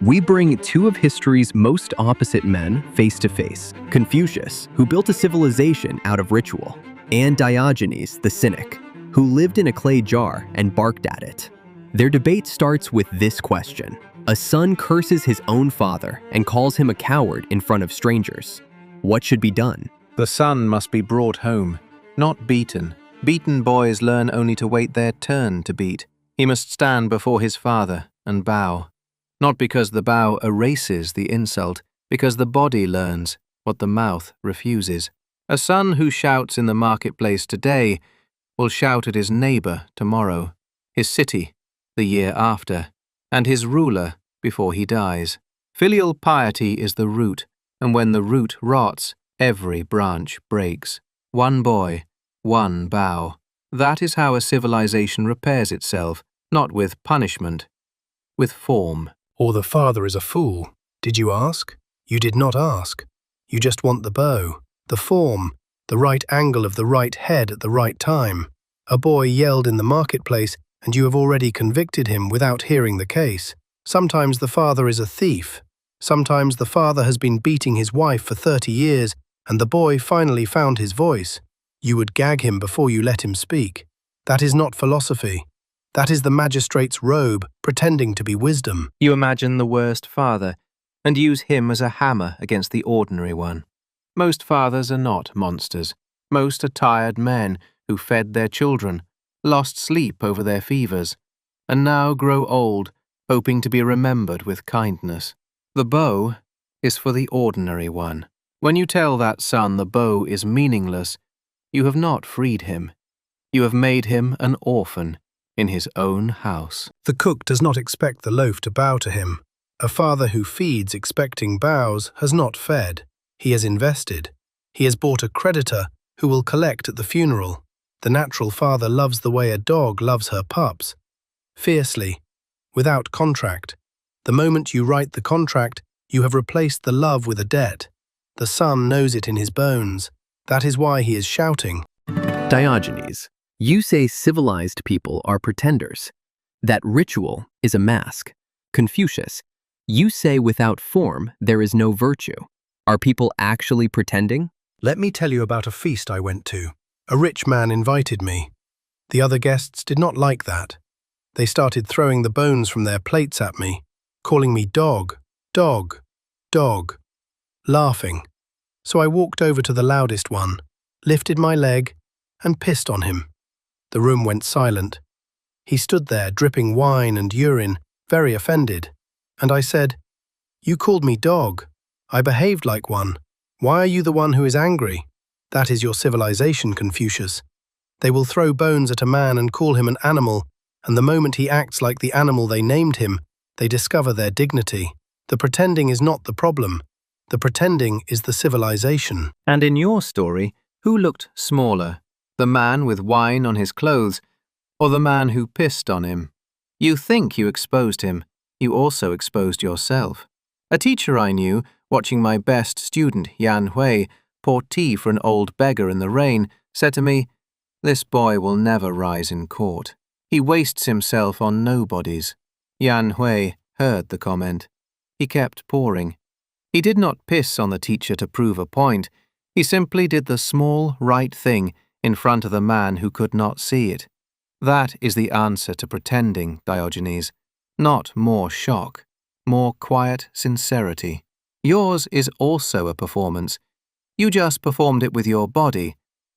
We bring two of history's most opposite men face to face. Confucius, who built a civilization out of ritual, and Diogenes the Cynic, who lived in a clay jar and barked at it. Their debate starts with this question. A son curses his own father and calls him a coward in front of strangers. What should be done? The son must be brought home, not beaten. Beaten boys learn only to wait their turn to beat. He must stand before his father and bow. Not because the bow erases the insult, because the body learns what the mouth refuses. A son who shouts in the marketplace today will shout at his neighbor tomorrow, his city the year after, and his ruler before he dies. Filial piety is the root, and when the root rots, every branch breaks. One boy, one bow. That is how a civilization repairs itself, not with punishment, with form. Or the father is a fool. Did you ask? You did not ask. You just want the bow, the form, the right angle of the right head at the right time. A boy yelled in the marketplace, and you have already convicted him without hearing the case. Sometimes the father is a thief. Sometimes the father has been beating his wife for 30 years, and the boy finally found his voice. You would gag him before you let him speak. That is not philosophy. That is the magistrate's robe, pretending to be wisdom. You imagine the worst father, and use him as a hammer against the ordinary one. Most fathers are not monsters. Most are tired men who fed their children, lost sleep over their fevers, and now grow old, hoping to be remembered with kindness. The bow is for the ordinary one. When you tell that son the bow is meaningless, you have not freed him. You have made him an orphan in his own house. The cook does not expect the loaf to bow to him. A father who feeds expecting bows has not fed. He has invested. He has bought a creditor who will collect at the funeral. The natural father loves the way a dog loves her pups. Fiercely, without contract. The moment you write the contract, you have replaced the love with a debt. The son knows it in his bones. That is why he is shouting. Diogenes, you say civilized people are pretenders, that ritual is a mask. Confucius, you say without form there is no virtue. Are people actually pretending? Let me tell you about a feast I went to. A rich man invited me. The other guests did not like that. They started throwing the bones from their plates at me, calling me dog, dog, dog, laughing. So I walked over to the loudest one, lifted my leg, and pissed on him. The room went silent. He stood there dripping wine and urine, very offended. And I said, "You called me dog. I behaved like one. Why are you the one who is angry? That is your civilization, Confucius. They will throw bones at a man and call him an animal, and the moment he acts like the animal they named him, they discover their dignity. The pretending is not the problem. The pretending is the civilization." And in your story, who looked smaller? The man with wine on his clothes, or the man who pissed on him? You think you exposed him. You also exposed yourself. A teacher I knew, watching my best student, Yan Hui, pour tea for an old beggar in the rain, said to me, "This boy will never rise in court. He wastes himself on nobodies." Yan Hui heard the comment. He kept pouring. He did not piss on the teacher to prove a point. He simply did the small, right thing in front of the man who could not see it. That is the answer to pretending, Diogenes. Not more shock, more quiet sincerity. Yours is also a performance. You just performed it with your body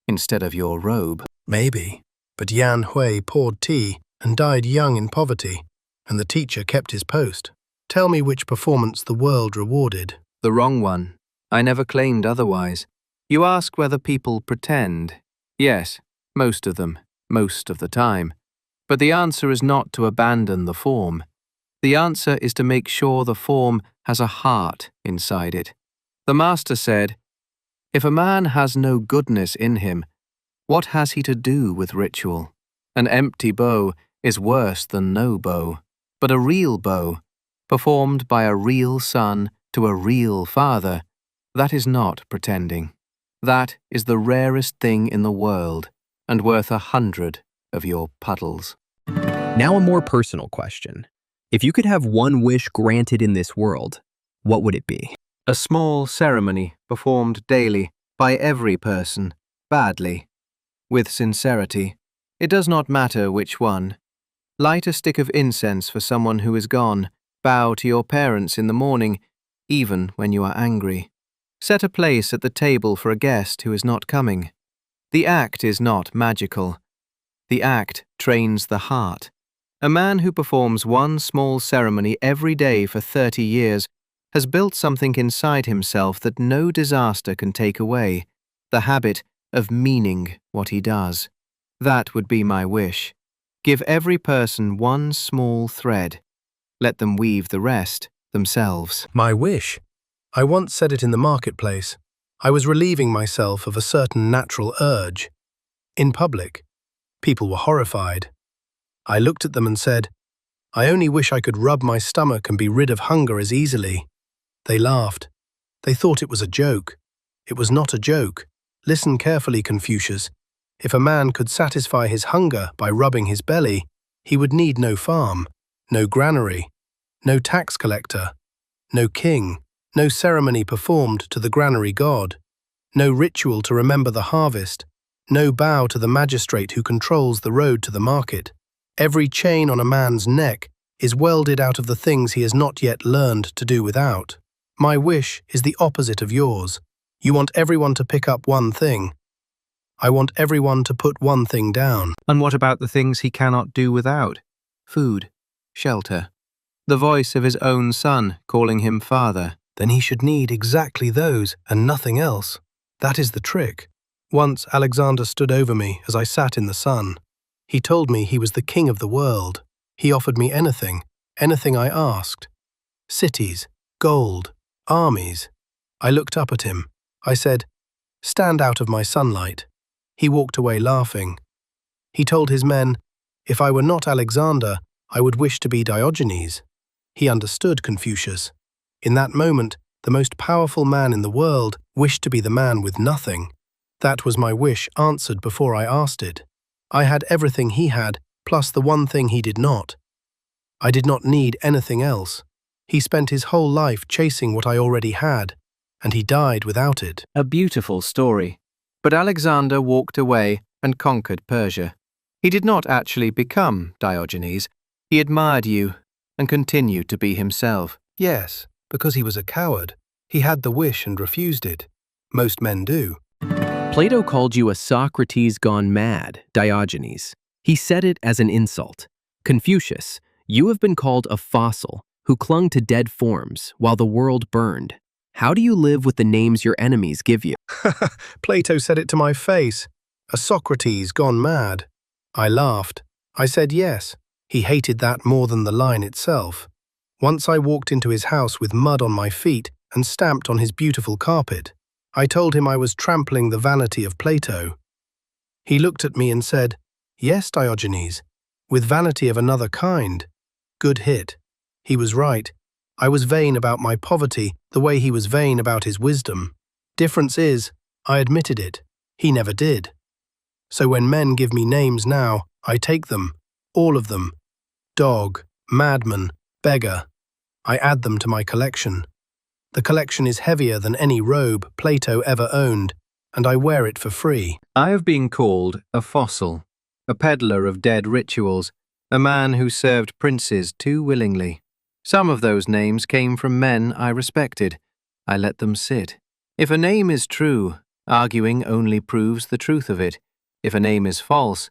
instead of your robe. Maybe, but Yan Hui poured tea and died young in poverty, and the teacher kept his post. Tell me which performance the world rewarded. The wrong one. I never claimed otherwise. You ask whether people pretend. Yes, most of them, most of the time. But the answer is not to abandon the form. The answer is to make sure the form has a heart inside it. The master said, "If a man has no goodness in him, what has he to do with ritual? An empty bow is worse than no bow, but a real bow, performed by a real son to a real father, that is not pretending. That is the rarest thing in the world, and worth 100 of your puddles." Now a more personal question. If you could have one wish granted in this world, what would it be? A small ceremony performed daily by every person, badly, with sincerity. It does not matter which one. Light a stick of incense for someone who is gone. Bow to your parents in the morning, even when you are angry. Set a place at the table for a guest who is not coming. The act is not magical. The act trains the heart. A man who performs one small ceremony every day for 30 years has built something inside himself that no disaster can take away, the habit of meaning what he does. That would be my wish. Give every person one small thread. Let them weave the rest themselves. My wish? I once said it in the marketplace. I was relieving myself of a certain natural urge. In public, people were horrified. I looked at them and said, I only wish I could rub my stomach and be rid of hunger as easily. They laughed. They thought it was a joke. It was not a joke. Listen carefully, Confucius. If a man could satisfy his hunger by rubbing his belly, he would need no farm, no granary, no tax collector, no king, no ceremony performed to the granary god, no ritual to remember the harvest, no bow to the magistrate who controls the road to the market. Every chain on a man's neck is welded out of the things he has not yet learned to do without. My wish is the opposite of yours. You want everyone to pick up one thing. I want everyone to put one thing down. And what about the things he cannot do without? Food, shelter, the voice of his own son calling him father. Then he should need exactly those and nothing else. That is the trick. Once Alexander stood over me as I sat in the sun. He told me he was the king of the world. He offered me anything I asked. Cities, gold, armies. I looked up at him. I said, "Stand out of my sunlight." He walked away laughing. He told his men, if I were not Alexander, I would wish to be Diogenes. He understood Confucius. In that moment, the most powerful man in the world wished to be the man with nothing. That was my wish answered before I asked it. I had everything he had, plus the one thing he did not. I did not need anything else. He spent his whole life chasing what I already had, and he died without it. A beautiful story. But Alexander walked away and conquered Persia. He did not actually become Diogenes. He admired you and continued to be himself. Yes, because he was a coward. He had the wish and refused it. Most men do. Plato called you a Socrates gone mad, Diogenes. He said it as an insult. Confucius, you have been called a fossil who clung to dead forms while the world burned. How do you live with the names your enemies give you? Plato said it to my face. A Socrates gone mad. I laughed. I said yes. He hated that more than the line itself. Once I walked into his house with mud on my feet and stamped on his beautiful carpet. I told him I was trampling the vanity of Plato. He looked at me and said, "Yes, Diogenes, with vanity of another kind." Good hit. He was right. I was vain about my poverty the way he was vain about his wisdom. Difference is, I admitted it. He never did. So when men give me names now, I take them, all of them. Dog, madman, beggar. I add them to my collection. The collection is heavier than any robe Plato ever owned, and I wear it for free. I have been called a fossil, a peddler of dead rituals, a man who served princes too willingly. Some of those names came from men I respected. I let them sit. If a name is true, arguing only proves the truth of it. If a name is false,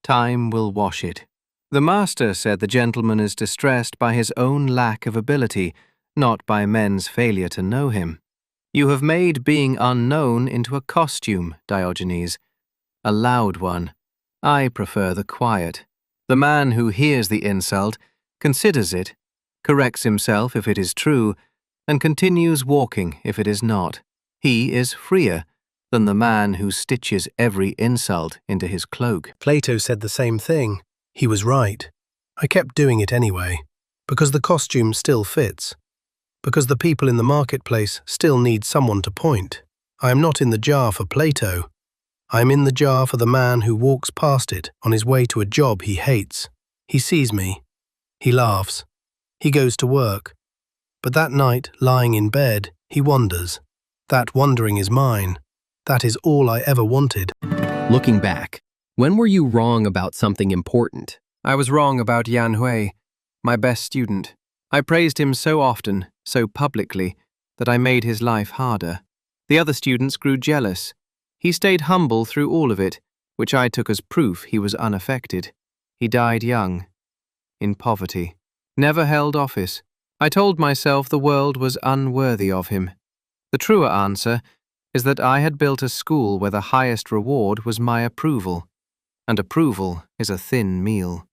time will wash it. The master said the gentleman is distressed by his own lack of ability, not by men's failure to know him. You have made being unknown into a costume, Diogenes, a loud one. I prefer the quiet. The man who hears the insult, considers it, corrects himself if it is true, and continues walking if it is not. He is freer than the man who stitches every insult into his cloak. Plato said the same thing. He was right. I kept doing it anyway, because the costume still fits, because the people in the marketplace still need someone to point. I am not in the jar for Plato. I am in the jar for the man who walks past it on his way to a job he hates. He sees me. He laughs. He goes to work. But that night, lying in bed, he wonders. That wondering is mine. That is all I ever wanted. Looking back, when were you wrong about something important? I was wrong about Yan Hui, my best student. I praised him so often, so publicly, that I made his life harder. The other students grew jealous. He stayed humble through all of it, which I took as proof he was unaffected. He died young, in poverty, never held office. I told myself the world was unworthy of him. The truer answer is that I had built a school where the highest reward was my approval, and approval is a thin meal.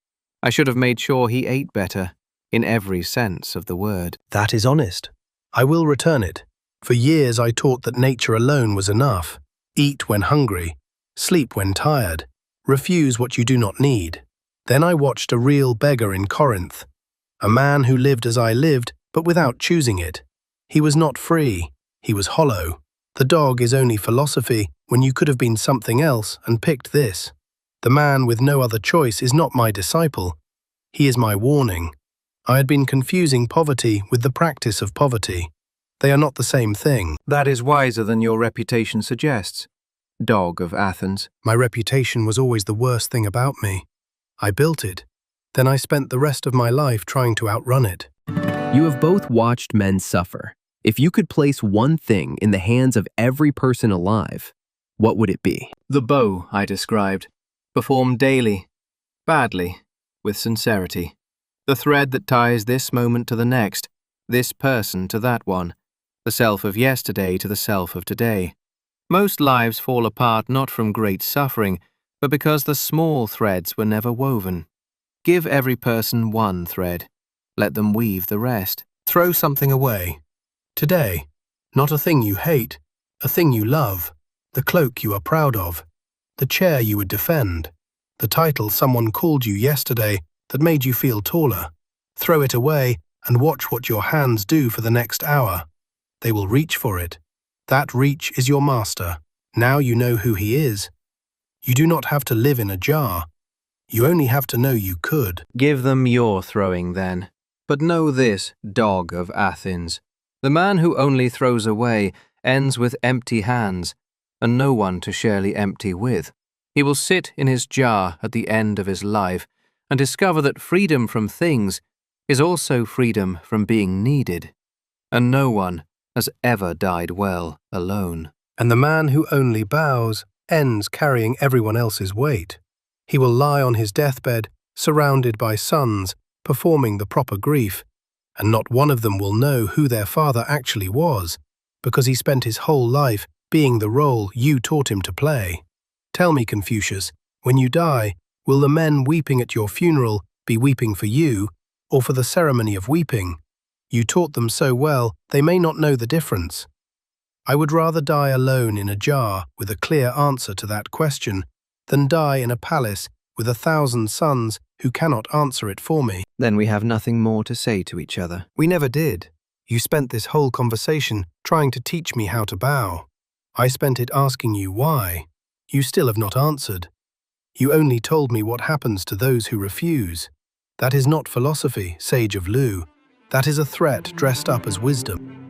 I should have made sure he ate better, in every sense of the word. That is honest. I will return it. For years I taught that nature alone was enough. Eat when hungry, sleep when tired, refuse what you do not need. Then I watched a real beggar in Corinth, a man who lived as I lived, but without choosing it. He was not free, he was hollow. The dog is only philosophy when you could have been something else and picked this. The man with no other choice is not my disciple. He is my warning. I had been confusing poverty with the practice of poverty. They are not the same thing. That is wiser than your reputation suggests, dog of Athens. My reputation was always the worst thing about me. I built it. Then I spent the rest of my life trying to outrun it. You have both watched men suffer. If you could place one thing in the hands of every person alive, what would it be? The bow I described, performed daily, badly, with sincerity. The thread that ties this moment to the next, this person to that one, the self of yesterday to the self of today. Most lives fall apart not from great suffering, but because the small threads were never woven. Give every person one thread. Let them weave the rest. Throw something away. Today, not a thing you hate, a thing you love, the cloak you are proud of, the chair you would defend, the title someone called you yesterday that made you feel taller. Throw it away and watch what your hands do for the next hour. They will reach for it. That reach is your master. Now you know who he is. You do not have to live in a jar. You only have to know you could. Give them your throwing then. But know this, dog of Athens. The man who only throws away ends with empty hands, and no one to surely empty with. He will sit in his jar at the end of his life and discover that freedom from things is also freedom from being needed. And no one has ever died well alone. And the man who only bows ends carrying everyone else's weight. He will lie on his deathbed, surrounded by sons, performing the proper grief, and not one of them will know who their father actually was, because he spent his whole life being the role you taught him to play. Tell me, Confucius, when you die, will the men weeping at your funeral be weeping for you, or for the ceremony of weeping? You taught them so well, they may not know the difference. I would rather die alone in a jar with a clear answer to that question than die in a palace with 1,000 sons who cannot answer it for me. Then we have nothing more to say to each other. We never did. You spent this whole conversation trying to teach me how to bow. I spent it asking you why. You still have not answered. You only told me what happens to those who refuse. That is not philosophy, sage of Lu. That is a threat dressed up as wisdom.